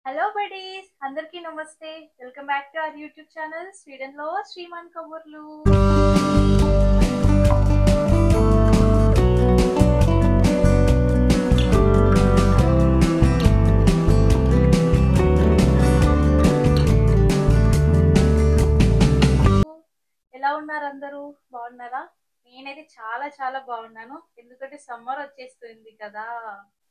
Hello buddies, అందరికీ నమస్తే. Welcome back to our YouTube channel Sweden లో శ్రీమాన్ కబుర్లు. ఎలా ఉన్నారు అందరూ? బాగున్నారా? నేనైతే చాలా చాలా బాగున్నాను. ఎందుకంటే సమ్మర్ వచ్చేస్తుంది కదా.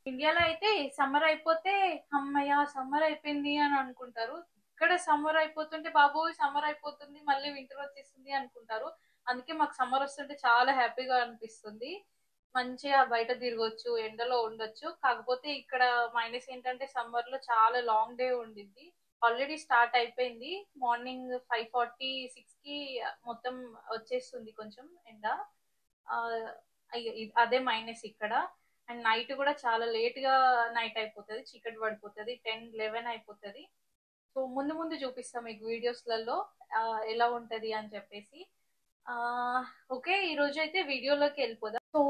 ఇండియాలో అయితే సమ్మర్ అయిపోతే అమ్మయ్య సమ్మర్ అయిపోయింది అని అనుకుంటారు. ఇక్కడ సమ్మర్ అయిపోతుంటే బాబోయ్ సమ్మర్ అయిపోతుంది మళ్ళీ వింటర్ వచ్చేస్తుంది అనుకుంటారు. అందుకే మాకు సమ్మర్ వస్తుంటే చాలా హ్యాపీగా అనిపిస్తుంది. మంచిగా బయట తిరగొచ్చు, ఎండలో ఉండొచ్చు. కాకపోతే ఇక్కడ మైనస్ ఏంటంటే సమ్మర్ లో చాలా లాంగ్ డే ఉండిద్ది. ఆల్రెడీ స్టార్ట్ అయిపోయింది. మార్నింగ్ 5:46 కి మొత్తం వచ్చేస్తుంది కొంచెం ఎండ. ఆ, అదే మైనస్ ఇక్కడ. అండ్ నైట్ కూడా చాలా లేట్ గా నైట్ అయిపోతుంది, చీకటి పడిపోతుంది, 10-11 అయిపోతుంది. సో ముందు ముందు చూపిస్తాం మీకు వీడియోస్లలో ఎలా ఉంటది అని చెప్పేసి. ఆ ఓకే, ఈ రోజు అయితే వీడియోలోకి వెళ్ళిపోదాం. సో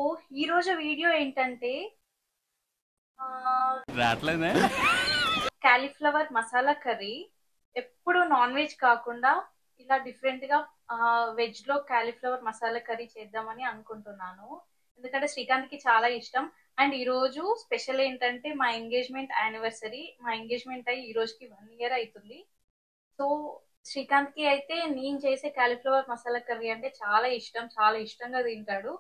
ఈ రోజు వీడియో ఏంటంటే కాలీఫ్లవర్ మసాలా కర్రీ. ఎప్పుడు నాన్ వెజ్ కాకుండా ఇలా డిఫరెంట్ గా వెజ్ లో కాలీఫ్లవర్ మసాలా కర్రీ చేద్దామని అనుకుంటున్నాను. ఎందుకంటే శ్రీకాంత్ కి చాలా ఇష్టం. అండ్ ఈ రోజు స్పెషల్ ఏంటంటే మా ఎంగేజ్మెంట్ యానివర్సరీ. మా ఎంగేజ్మెంట్ అయ్యి ఈ రోజుకి 1 year అవుతుంది. సో శ్రీకాంత్ కి అయితే నేను చేసే కాలీఫ్లవర్ మసాలా కర్రీ అంటే చాలా ఇష్టం, చాలా ఇష్టంగా తింటాడు.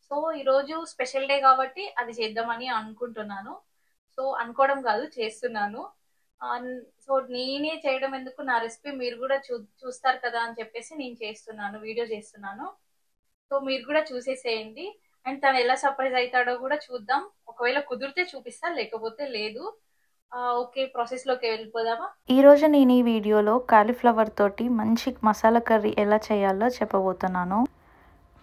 సో ఈ రోజు స్పెషల్ డే కాబట్టి అది చేద్దామని అనుకుంటున్నాను. సో అనుకోవడం కాదు, చేస్తున్నాను. సో నేనే చేయడం ఎందుకు, నా రెసిపీ మీరు కూడా చూస్తారు కదా అని చెప్పేసి నేను చేస్తున్నాను, వీడియో చేస్తున్నాను. సో మీరు కూడా చూసేసేయండి. అండ్ తను ఎలా సర్ప్రైజ్ అవుతాడో కూడా చూద్దాం. ఒకవేళ కుదిరితే చూపిస్తా, లేకపోతే లేదు. ఓకే, ప్రాసెస్ లోకి వెళ్ళిపోదామా? ఈరోజు నేను ఈ వీడియోలో కాలీఫ్లవర్ తోటి మంచి మసాలా కర్రీ ఎలా చేయాలో చెప్పబోతున్నాను.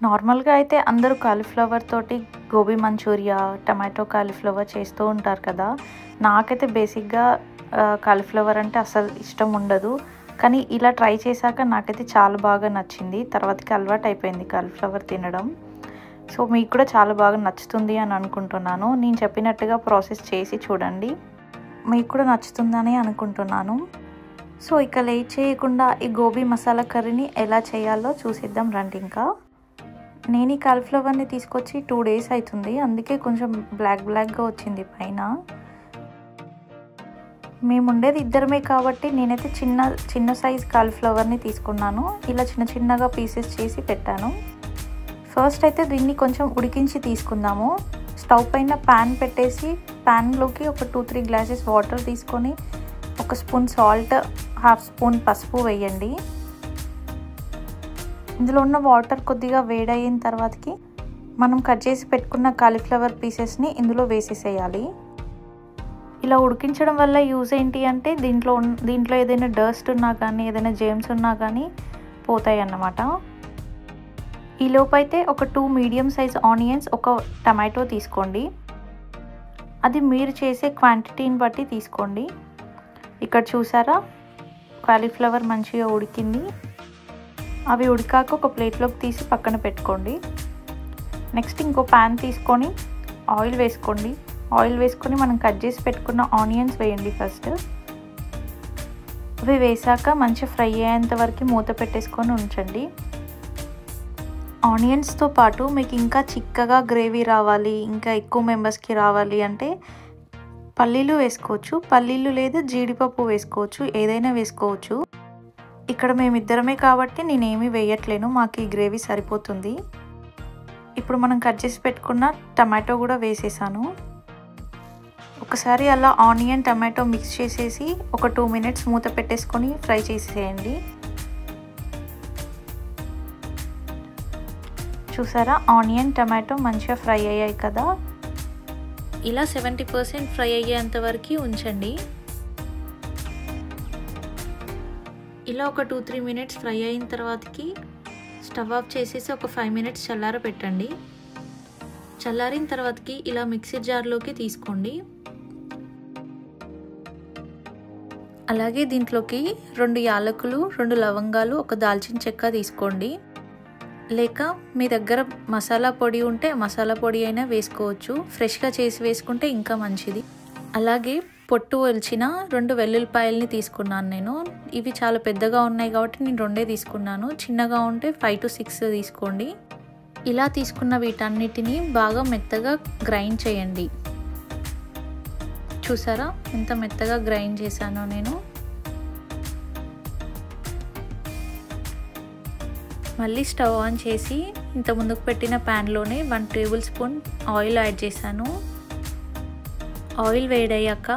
నార్మల్గా అయితే అందరూ కాలీఫ్లవర్ తోటి గోబీ మంచూరియా, టమాటో కాలీఫ్లవర్ చేస్తూ ఉంటారు కదా. నాకైతే బేసిక్గా కాలీఫ్లవర్ అంటే అసలు ఇష్టం ఉండదు. కానీ ఇలా ట్రై చేశాక నాకైతే చాలా బాగా నచ్చింది. తర్వాతకి అలవాటు అయిపోయింది కాలీఫ్లవర్ తినడం. సో మీకు కూడా చాలా బాగా నచ్చుతుంది అని అనుకుంటున్నాను. నేను చెప్పినట్టుగా ప్రాసెస్ చేసి చూడండి, మీకు కూడా నచ్చుతుందని అనుకుంటున్నాను. సో ఇక లేట్ చేయకుండా ఈ గోబీ మసాలా కర్రీని ఎలా చేయాలో చూసేద్దాం రండి. ఇంకా నేను ఈ కాలీఫ్లవర్ని తీసుకొచ్చి 2 days అవుతుంది, అందుకే కొంచెం బ్లాక్గా వచ్చింది పైన. మేము ఉండేది ఇద్దరమే కాబట్టి నేనైతే చిన్న సైజ్ కాలీఫ్లవర్ని తీసుకున్నాను. ఇలా చిన్నగా పీసెస్ చేసి పెట్టాను. ఫస్ట్ అయితే దీన్ని కొంచెం ఉడికించి తీసుకుందాము. స్టవ్ పైన ప్యాన్ పెట్టేసి ప్యాన్లోకి ఒక 2-3 glasses వాటర్ తీసుకొని 1 spoon సాల్ట్, 1/2 spoon పసుపు వేయండి. ఇందులో ఉన్న వాటర్ కొద్దిగా వేడయిన తర్వాతకి మనం కట్ చేసి పెట్టుకున్న కాలీఫ్లవర్ పీసెస్ని ఇందులో వేసేసేయాలి. ఇలా ఉడికించడం వల్ల యూజ్ ఏంటి అంటే దీంట్లో ఏదైనా డస్ట్ ఉన్నా కానీ, ఏదైనా జెర్మ్స్ ఉన్నా కానీ పోతాయి అన్నమాట. ఈ లోపైతే ఒక 2 మీడియం సైజ్ ఆనియన్స్, 1 టమాటో తీసుకోండి. అది మీరు చేసే క్వాంటిటీని బట్టి తీసుకోండి. ఇక్కడ చూసారా కాలీఫ్లవర్ మంచిగా ఉడికింది. అవి ఉడికాక ఒక ప్లేట్లోకి తీసి పక్కన పెట్టుకోండి. నెక్స్ట్ ఇంకో ప్యాన్ తీసుకొని ఆయిల్ వేసుకోండి. ఆయిల్ వేసుకొని మనం కట్ చేసి పెట్టుకున్న ఆనియన్స్ వేయండి ఫస్ట్. అవి వేసాక మంచిగా ఫ్రై అయ్యేంత వరకు మూత పెట్టేసుకొని ఉంచండి. ఆనియన్స్తో పాటు మీకు ఇంకా చిక్కగా గ్రేవీ రావాలి, ఇంకా ఎక్కువ మెంబర్స్కి రావాలి అంటే పల్లీలు వేసుకోవచ్చు. పల్లీలు లేదా జీడిపప్పు వేసుకోవచ్చు, ఏదైనా వేసుకోవచ్చు. ఇక్కడ మేమిద్దరమే కాబట్టి నేనేమీ వేయట్లేను, మాకు ఈ గ్రేవీ సరిపోతుంది. ఇప్పుడు మనం కట్ చేసి పెట్టుకున్న టమాటో కూడా వేసేసాను. ఒకసారి అలా ఆనియన్ టమాటో మిక్స్ చేసేసి ఒక 2 minutes మూత పెట్టేసుకొని ఫ్రై చేసేయండి. చూసారా ఆనియన్ టమాటో మంచిగా ఫ్రై అయ్యాయి కదా. ఇలా 70% ఫ్రై అయ్యేంత వరకు ఉంచండి. ఇలా ఒక 2-3 minutes ఫ్రై అయిన తర్వాతకి స్టవ్ ఆఫ్ చేసేసి ఒక 5 minutes చల్లార పెట్టండి. చల్లారిన తర్వాతకి ఇలా మిక్సీ జార్లోకి తీసుకోండి. అలాగే దీంట్లోకి 2 యాలకులు, 2 లవంగాలు, 1 దాల్చిన చెక్క తీసుకోండి. లేక మీ దగ్గర మసాలా పొడి ఉంటే మసాలా పొడి అయినా వేసుకోవచ్చు, ఫ్రెష్గా చేసి వేసుకుంటే ఇంకా మంచిది. అలాగే పొట్టు ఒలిచిన 2 వెల్లుల్లిపాయల్ని తీసుకున్నాను నేను. ఇవి చాలా పెద్దగా ఉన్నాయి కాబట్టి నేను 2 తీసుకున్నాను. చిన్నగా ఉంటే 5 to 6 తీసుకోండి. ఇలా తీసుకున్న వీటన్నిటిని బాగా మెత్తగా గ్రైండ్ చేయండి. చూసారా ఎంత మెత్తగా గ్రైండ్ చేశానో నేను. మళ్ళీ స్టవ్ ఆన్ చేసి ఇంత ముందుకు పెట్టిన ప్యాన్లోనే 1 టేబుల్ స్పూన్ ఆయిల్ యాడ్ చేశాను. ఆయిల్ వేడయ్యాక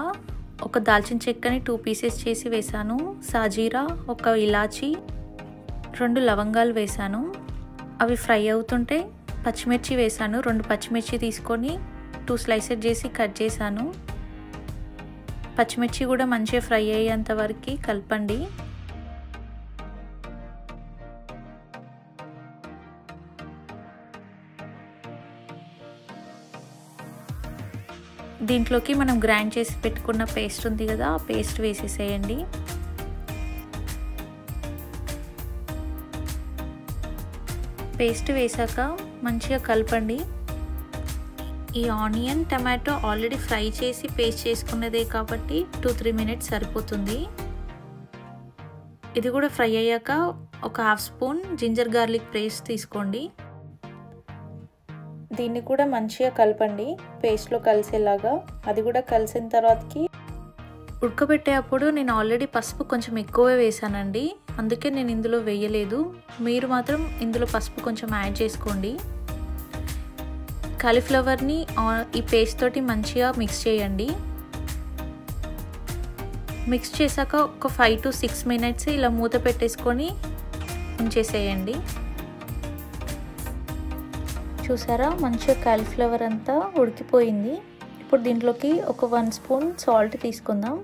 ఒక దాల్చిన చెక్కని 2 పీసెస్ చేసి వేసాను. సాజీరా, ఒక ఇలాచి, 2 లవంగాలు వేసాను. అవి ఫ్రై అవుతుంటే పచ్చిమిర్చి వేసాను. 2 పచ్చిమిర్చి తీసుకొని 2 స్లైసెస్ చేసి కట్ చేశాను. పచ్చిమిర్చి కూడా మంచిగా ఫ్రై అయ్యేంత వరకు కలపండి. దీంట్లోకి మనం గ్రైండ్ చేసి పెట్టుకున్న పేస్ట్ ఉంది కదా, ఆ పేస్ట్ వేసేసేయండి. పేస్ట్ వేసాక మంచిగా కలపండి. ఈ ఆనియన్ టమాటో ఆల్రెడీ ఫ్రై చేసి పేస్ట్ చేసుకున్నదే కాబట్టి 2-3 మినిట్స్ సరిపోతుంది. ఇది కూడా ఫ్రై అయ్యాక ఒక 1/2 స్పూన్ జింజర్ గార్లిక్ పేస్ట్ తీసుకోండి. దీన్ని కూడా మంచిగా కలపండి పేస్ట్లో కలిసేలాగా. అది కూడా కలిసిన తర్వాతకి ఉడకబెట్టేటప్పుడు నేను ఆల్రెడీ పసుపు కొంచెం ఎక్కువే వేసానండి, అందుకే నేను ఇందులో వేయలేదు. మీరు మాత్రం ఇందులో పసుపు కొంచెం యాడ్ చేసుకోండి. కాలీఫ్లవర్ని ఈ పేస్ట్ తోటి మంచిగా మిక్స్ చేయండి. మిక్స్ చేశాక ఒక 5 to 6 మినిట్స్ ఇలా మూత పెట్టేసుకొని ఉంచేసేయండి. చూసారా మంచిగా కాలీఫ్లవర్ అంతా ఉడికిపోయింది. ఇప్పుడు దీంట్లోకి ఒక 1 స్పూన్ సాల్ట్ తీసుకుందాం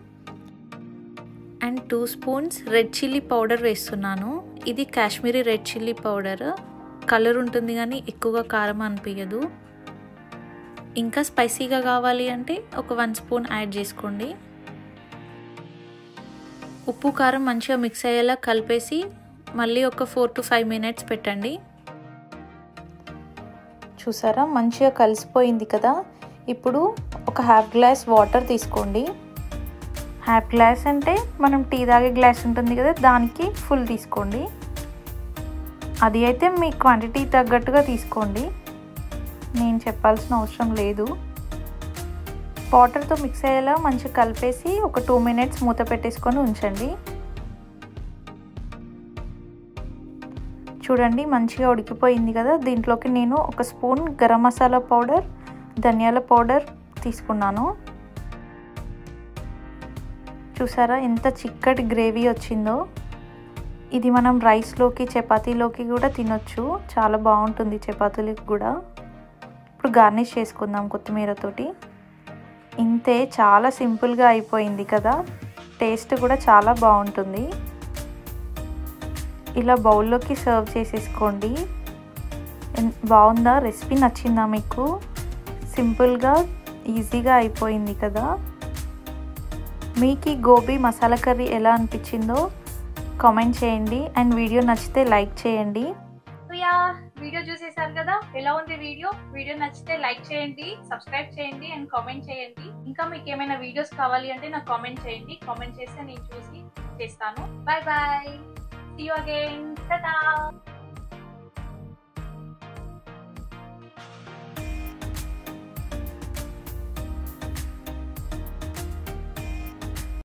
and 2 spoons red chilli powder వేస్తున్నాను. ఇది Kashmiri red chilli powder. Colour ఉంటుంది కానీ ఎక్కువగా కారం అనిపించదు. ఇంకా స్పైసీగా కావాలి అంటే ఒక 1 స్పూన్ యాడ్ చేసుకోండి. ఉప్పు కారం మంచిగా మిక్స్ అయ్యేలా కలిపేసి మళ్ళీ ఒక 4 to 5 మినిట్స్ పెట్టండి. చూసారా మంచిగా కలిసిపోయింది కదా. ఇప్పుడు ఒక 1/2 గ్లాస్ వాటర్ తీసుకోండి. 1/2 గ్లాస్ అంటే మనం టీ తాగే గ్లాస్ ఉంటుంది కదా, దానికి ఫుల్ తీసుకోండి. అది అయితే మీ క్వాంటిటీ తగ్గట్టుగా తీసుకోండి, నేను చెప్పాల్సిన అవసరం లేదు. వాటర్తో మిక్స్ అయ్యేలా మంచిగా కలిపేసి ఒక 2 మినిట్స్ మూత పెట్టేసుకొని ఉంచండి. చూడండి మంచిగా ఉడికిపోయింది కదా. దీంట్లోకి నేను ఒక స్పూన్ గరం మసాలా పౌడర్, ధనియాల పౌడర్ తీసుకున్నాను. చూసారా ఎంత చిక్కటి గ్రేవీ వచ్చిందో. ఇది మనం రైస్లోకి చపాతీలోకి కూడా తినొచ్చు, చాలా బాగుంటుంది చపాతీలకు కూడా. ఇప్పుడు గార్నిష్ చేసుకుందాం కొత్తిమీరతోటి. ఇంతే, చాలా సింపుల్గా అయిపోయింది కదా. టేస్ట్ కూడా చాలా బాగుంటుంది. ఇలా బౌల్లోకి సర్వ్ చేసేసుకోండి. బాగుందా? రెసిపీ నచ్చిందా మీకు? సింపుల్గా ఈజీగా అయిపోయింది కదా. మీకు ఈ గోబీ మసాలా కర్రీ ఎలా అనిపించిందో కామెంట్ చేయండి అండ్ వీడియో నచ్చితే లైక్ చేయండి. వీడియో చూసేసారు కదా, ఎలా ఉంది వీడియో? వీడియో నచ్చితే లైక్ చేయండి, సబ్స్క్రైబ్ చేయండి అండ్ కామెంట్ చేయండి. ఇంకా మీకు ఏమైనా వీడియోస్ కావాలి అంటే నాకు కామెంట్ చేయండి. కామెంట్ చేస్తే నేను చూసి చేస్తాను. Bye bye, see you again, ta-ta.